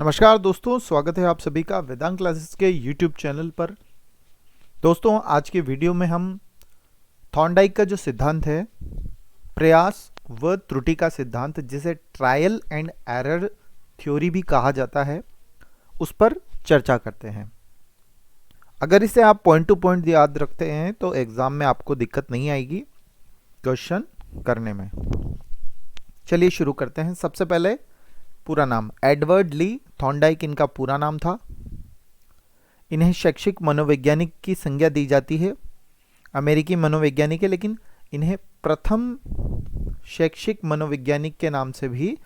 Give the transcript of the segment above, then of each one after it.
नमस्कार दोस्तों, स्वागत है आप सभी का वेदांत क्लासेस के YouTube चैनल पर। दोस्तों, आज के वीडियो में हम थॉर्नडाइक का जो सिद्धांत है, प्रयास व त्रुटि का सिद्धांत, जिसे ट्रायल एंड एरर थ्योरी भी कहा जाता है, उस पर चर्चा करते हैं। अगर इसे आप पॉइंट टू पॉइंट याद रखते हैं तो एग्जाम में आपको दिक्कत नहीं आएगी क्वेश्चन करने में। चलिए शुरू करते हैं। सबसे पहले पूरा नाम, एडवर्ड ली थॉर्नडाइक इनका पूरा नाम था। इन्हें शैक्षिक मनोवैज्ञानिक की संज्ञा दी जाती है। अमेरिकी मनोवैज्ञानिक है, लेकिन इन्हें प्रथम शैक्षिक मनोवैज्ञानिक के नाम से भी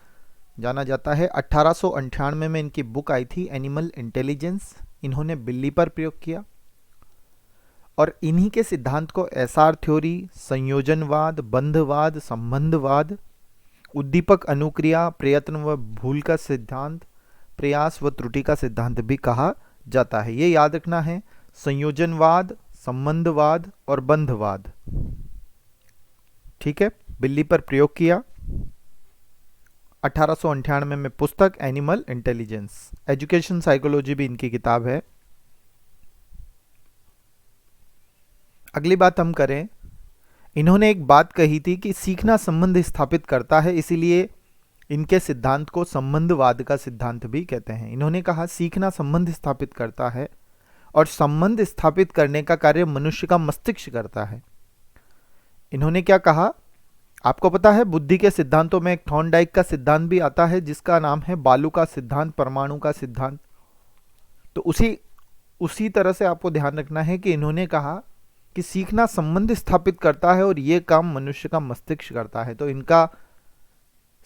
जाना जाता है। 1898 में इनकी बुक आई थी एनिमल इंटेलिजेंस। इन्होंने बिल्ली पर प्रयोग किया और इन्हीं के सिद्धांत को एसआर थ्योरी, संयोजनवाद, बंधवाद, संबंधवाद, उद्दीपक अनुक्रिया, प्रयत्न व भूल का सिद्धांत, प्रयास व त्रुटि का सिद्धांत भी कहा जाता है। ये याद रखना है, संयोजनवाद, संबंधवाद और बंधवाद। ठीक है, बिल्ली पर प्रयोग किया 1898 में पुस्तक एनिमल इंटेलिजेंस। एजुकेशन साइकोलॉजी भी इनकी किताब है। अगली बात हम करें, इन्होंने एक बात कही थी कि सीखना संबंध स्थापित करता है, इसीलिए इनके सिद्धांत को संबंधवाद का सिद्धांत भी कहते हैं। इन्होंने कहा सीखना संबंध स्थापित करता है और संबंध स्थापित करने का कार्य मनुष्य का मस्तिष्क करता है। इन्होंने क्या कहा, आपको पता है बुद्धि के सिद्धांतों में एक थॉर्नडाइक का सिद्धांत भी आता है जिसका नाम है बालू का सिद्धांत, परमाणु का सिद्धांत। तो उसी तरह से आपको ध्यान रखना है कि इन्होंने कहा कि सीखना संबंध स्थापित करता है और यह काम मनुष्य का मस्तिष्क करता है। तो इनका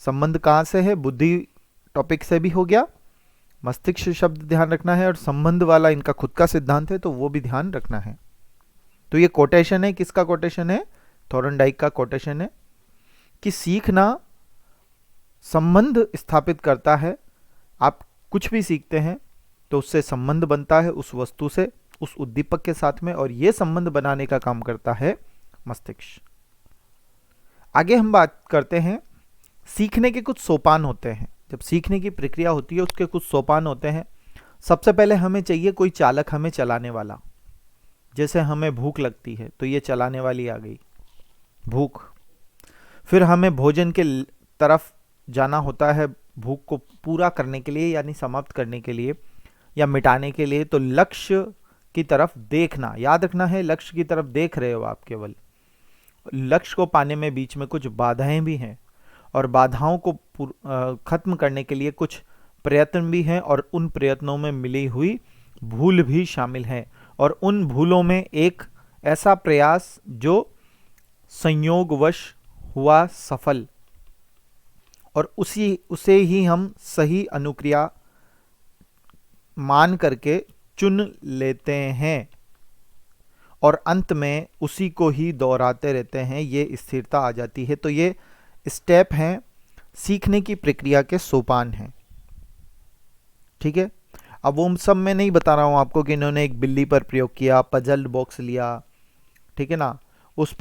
संबंध कहां से है, बुद्धि टॉपिक से भी हो गया, मस्तिष्क शब्द ध्यान रखना है, और संबंध वाला इनका खुद का सिद्धांत है तो वो भी ध्यान रखना है। तो ये कोटेशन है, किसका कोटेशन है, थॉर्नडाइक का कोटेशन है कि सीखना संबंध स्थापित करता है। आप कुछ भी सीखते हैं तो उससे संबंध बनता है उस वस्तु से, उस उद्दीपक के साथ में, और यह संबंध बनाने का काम करता है मस्तिष्क। आगे हम बात करते हैं, सीखने के कुछ सोपान होते हैं। जब सीखने की प्रक्रिया होती है उसके कुछ सोपान होते हैं। सबसे पहले हमें चाहिए कोई चालक, हमें चलाने वाला। जैसे हमें भूख लगती है तो ये चलाने वाली आ गई, भूख। फिर हमें भोजन के तरफ जाना होता है भूख को पूरा करने के लिए, यानी समाप्त करने के लिए या मिटाने के लिए, तो लक्ष्य की तरफ देखना। याद रखना है, लक्ष्य की तरफ देख रहे हो आप केवल। लक्ष्य को पाने में बीच में कुछ बाधाएं भी हैं और बाधाओं को खत्म करने के लिए कुछ प्रयत्न भी हैं, और उन प्रयत्नों में मिली हुई भूल भी शामिल है। और उन भूलों में एक ऐसा प्रयास जो संयोगवश हुआ सफल, और उसे ही हम सही अनुक्रिया मान करके चुन लेते हैं और अंत में उसी को ही दोहराते रहते हैं, ये स्थिरता आ जाती है। तो ये स्टेप हैं, सीखने की प्रक्रिया के सोपान हैं। ठीक है, अब वो सब मैं नहीं बता रहा हूं आपको कि इन्होंने एक बिल्ली पर प्रयोग किया, पजल बॉक्स लिया, ठीक है ना, उस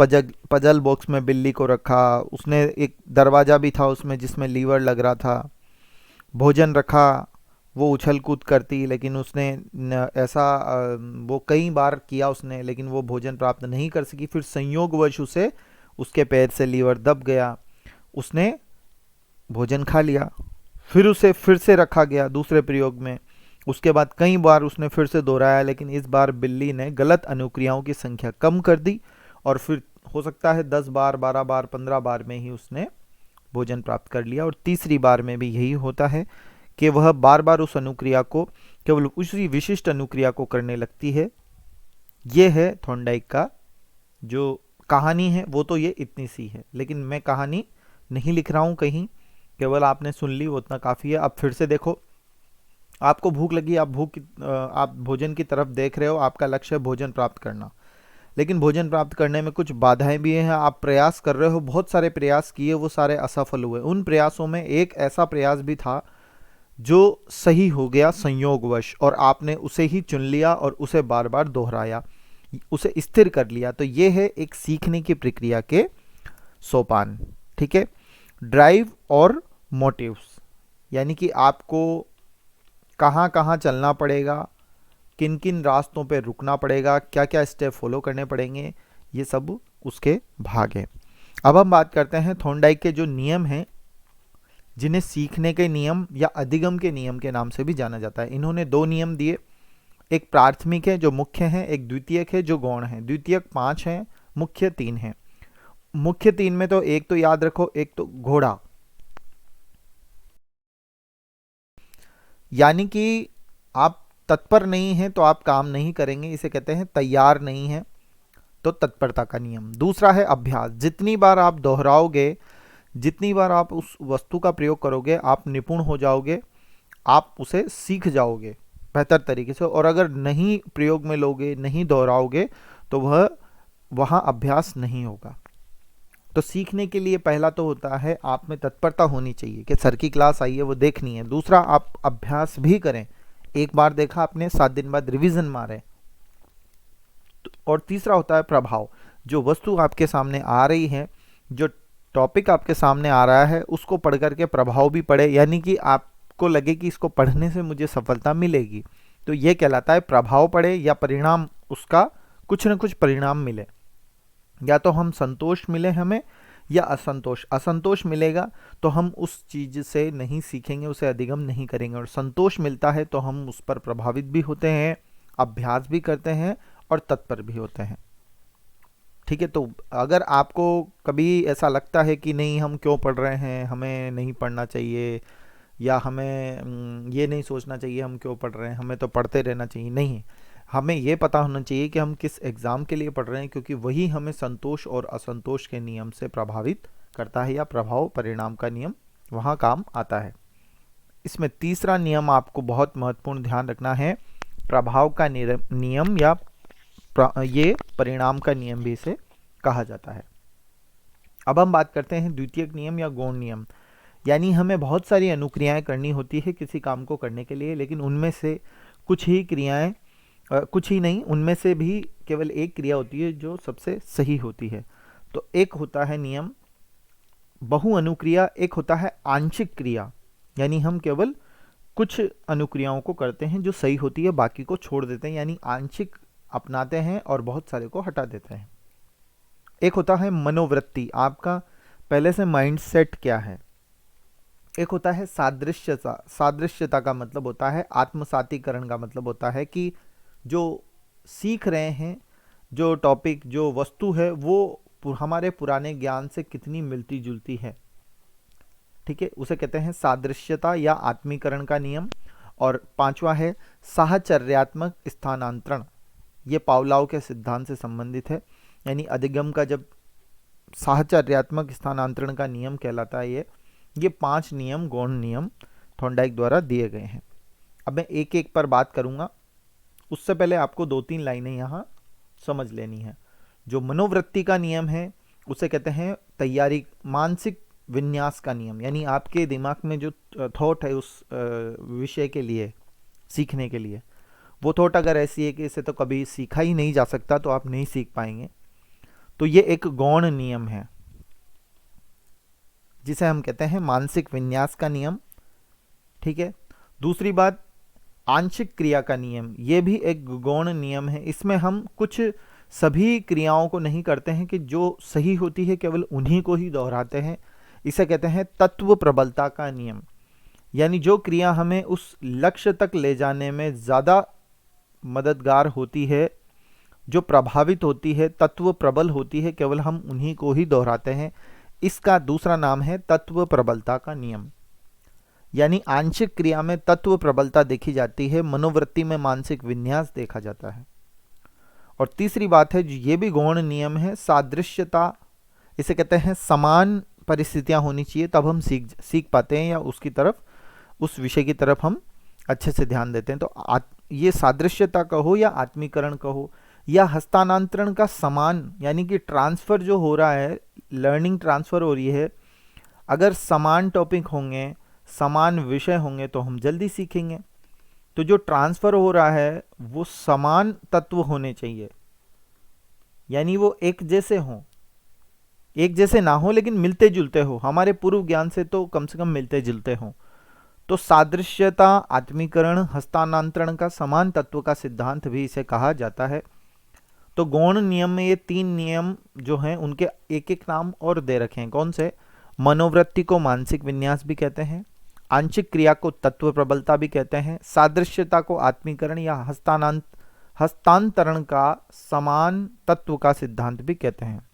पजल बॉक्स में बिल्ली को रखा, उसने एक दरवाजा भी था उसमें जिसमें लीवर लग रहा था, भोजन रखा, वो उछल कूद करती, लेकिन उसने ऐसा वो कई बार किया उसने, लेकिन वो भोजन प्राप्त नहीं कर सकी। फिर संयोगवश उसे उसके पैर से लीवर दब गया, उसने भोजन खा लिया। फिर उसे फिर से रखा गया दूसरे प्रयोग में। उसके बाद कई बार उसने फिर से दोहराया, लेकिन इस बार बिल्ली ने गलत अनुक्रियाओं की संख्या कम कर दी और फिर हो सकता है 10 बार, 12 बार, 15 बार में ही उसने भोजन प्राप्त कर लिया। और तीसरी बार में भी यही होता है कि वह बार बार उस अनुक्रिया को, केवल उसी विशिष्ट अनुक्रिया को करने लगती है। यह है थॉर्नडाइक का जो कहानी है, वो तो ये इतनी सी है, लेकिन मैं कहानी नहीं लिख रहा हूं कहीं, केवल आपने सुन ली, वो इतना काफ़ी है। अब फिर से देखो, आपको भूख लगी, आप भोजन की तरफ देख रहे हो, आपका लक्ष्य है भोजन प्राप्त करना, लेकिन भोजन प्राप्त करने में कुछ बाधाएं भी हैं। आप प्रयास कर रहे हो, बहुत सारे प्रयास किए, वो सारे असफल हुए। उन प्रयासों में एक ऐसा प्रयास भी था जो सही हो गया संयोगवश, और आपने उसे ही चुन लिया और उसे बार बार दोहराया, उसे स्थिर कर लिया। तो ये है एक सीखने की प्रक्रिया के सोपान। ठीक है, ड्राइव और मोटिव्स, यानी कि आपको कहाँ कहाँ चलना पड़ेगा, किन किन रास्तों पे रुकना पड़ेगा, क्या क्या स्टेप फॉलो करने पड़ेंगे, ये सब उसके भाग हैं। अब हम बात करते हैं थॉर्नडाइक के जो नियम हैं, जिन्हें सीखने के नियम या अधिगम के नियम के नाम से भी जाना जाता है। इन्होंने 2 नियम दिए, एक प्राथमिक है जो मुख्य है, एक द्वितीयक है जो गौण है। द्वितीयक 5 है, मुख्य 3 है। मुख्य 3 में तो एक तो याद रखो, एक तो घोड़ा, यानी कि आप तत्पर नहीं हैं तो आप काम नहीं करेंगे, इसे कहते हैं तैयार नहीं है तो तत्परता का नियम। दूसरा है अभ्यास, जितनी बार आप दोहराओगे, जितनी बार आप उस वस्तु का प्रयोग करोगे, आप निपुण हो जाओगे, आप उसे सीख जाओगे बेहतर तरीके से। और अगर नहीं प्रयोग में लोगे, नहीं दोहराओगे, तो वह वहाँ अभ्यास नहीं होगा। तो सीखने के लिए पहला तो होता है आप में तत्परता होनी चाहिए कि सर की क्लास आई है वो देखनी है। दूसरा, आप अभ्यास भी करें, एक बार देखा आपने 7 दिन बाद रिवीजन मारे। और तीसरा होता है प्रभाव, जो वस्तु आपके सामने आ रही है, जो टॉपिक आपके सामने आ रहा है, उसको पढ़ करके प्रभाव भी पड़े, यानी कि आपको लगे कि इसको पढ़ने से मुझे सफलता मिलेगी, तो ये कहलाता है प्रभाव पड़े, या परिणाम उसका कुछ न कुछ परिणाम मिले। या तो हम संतोष मिले हमें, या असंतोष। असंतोष मिलेगा तो हम उस चीज से नहीं सीखेंगे, उसे अधिगम नहीं करेंगे। और संतोष मिलता है तो हम उस पर प्रभावित भी होते हैं, अभ्यास भी करते हैं और तत्पर भी होते हैं। ठीक है, तो अगर आपको कभी ऐसा लगता है कि नहीं हम क्यों पढ़ रहे हैं, हमें नहीं पढ़ना चाहिए, या हमें ये नहीं सोचना चाहिए हम क्यों पढ़ रहे हैं, हमें तो पढ़ते रहना चाहिए, नहीं, हमें ये पता होना चाहिए कि हम किस एग्ज़ाम के लिए पढ़ रहे हैं, क्योंकि वही हमें संतोष और असंतोष के नियम से प्रभावित करता है, या प्रभाव परिणाम का नियम वहाँ काम आता है। इसमें तीसरा नियम आपको बहुत महत्वपूर्ण ध्यान रखना है, प्रभाव का नियम, या ये परिणाम का नियम भी इसे कहा जाता है। अब हम बात करते हैं द्वितीयक नियम या गौण नियम। यानी हमें बहुत सारी अनुक्रियाएं करनी होती है किसी काम को करने के लिए, लेकिन उनमें से कुछ ही क्रियाएं, कुछ ही नहीं, उनमें से भी केवल एक क्रिया होती है जो सबसे सही होती है। तो एक होता है नियम बहु अनुक्रिया, एक होता है आंशिक क्रिया, यानी हम केवल कुछ अनुक्रियाओं को करते हैं जो सही होती है, बाकी को छोड़ देते हैं, यानी आंशिक अपनाते हैं और बहुत सारे को हटा देते हैं। एक होता है मनोवृत्ति, आपका पहले से माइंड सेट क्या है। एक होता है सादृश्यता, सादृश्यता का मतलब होता है आत्मसातीकरण, का मतलब होता है कि जो सीख रहे हैं, जो टॉपिक, जो वस्तु है, वो हमारे पुराने ज्ञान से कितनी मिलती जुलती है। ठीक है, उसे कहते हैं सादृश्यता या आत्मीकरण का नियम। और पांचवा है साहचर्यात्मक स्थानांतरण, ये पावलाव के सिद्धांत से संबंधित है, यानी अधिगम का जब साहचर्यात्मक स्थानांतरण का नियम कहलाता है ये 5 नियम गौण नियम थॉर्नडाइक द्वारा दिए गए हैं। अब मैं एक एक पर बात करूंगा, उससे पहले आपको 2-3 लाइनें यहाँ समझ लेनी है। जो मनोवृत्ति का नियम है उसे कहते हैं तैयारी, मानसिक विन्यास का नियम, यानी आपके दिमाग में जो थॉट है उस विषय के लिए, सीखने के लिए, वो थॉट अगर ऐसी है कि इसे तो कभी सीखा ही नहीं जा सकता, तो आप नहीं सीख पाएंगे, तो ये एक गौण नियम है जिसे हम कहते हैं मानसिक विन्यास का नियम। ठीक है, दूसरी बात आंशिक क्रिया का नियम, ये भी एक गौण नियम है। इसमें हम कुछ सभी क्रियाओं को नहीं करते हैं कि जो सही होती है केवल उन्हीं को ही दोहराते हैं, इसे कहते हैं तत्व प्रबलता का नियम, यानी जो क्रिया हमें उस लक्ष्य तक ले जाने में ज़्यादा मददगार होती है, जो प्रभावित होती है, तत्व प्रबल होती है, केवल हम उन्हीं को ही दोहराते हैं। इसका दूसरा नाम है तत्व प्रबलता का नियम। यानी आंशिक क्रिया में तत्व प्रबलता देखी जाती है, मनोवृत्ति में मानसिक विन्यास देखा जाता है। और तीसरी बात है, ये भी गौण नियम है, सादृश्यता, इसे कहते हैं समान परिस्थितियां होनी चाहिए तब हम सीख पाते हैं, या उसकी तरफ, उस विषय की तरफ हम अच्छे से ध्यान देते हैं। तो ये सादृश्यता कहो या आत्मीकरण कहो या हस्तांतरण का समान, यानी कि ट्रांसफर जो हो रहा है, लर्निंग ट्रांसफर हो रही है, अगर समान टॉपिक होंगे, समान विषय होंगे तो हम जल्दी सीखेंगे। तो जो ट्रांसफर हो रहा है वो समान तत्व होने चाहिए, यानी वो एक जैसे हों, एक जैसे ना हो लेकिन मिलते जुलते हो, हमारे पूर्व ज्ञान से तो कम मिलते जुलते हों, तो सादृश्यता, आत्मीकरण, हस्तांतरण का समान तत्व का सिद्धांत भी इसे कहा जाता है। तो गौण नियम में ये 3 नियम जो हैं उनके एक एक नाम और दे रखे हैं। कौन से? मनोवृत्ति को मानसिक विन्यास भी कहते हैं, आंशिक क्रिया को तत्व प्रबलता भी कहते हैं, सादृश्यता को आत्मीकरण या हस्तांतरण का समान तत्व का सिद्धांत भी कहते हैं।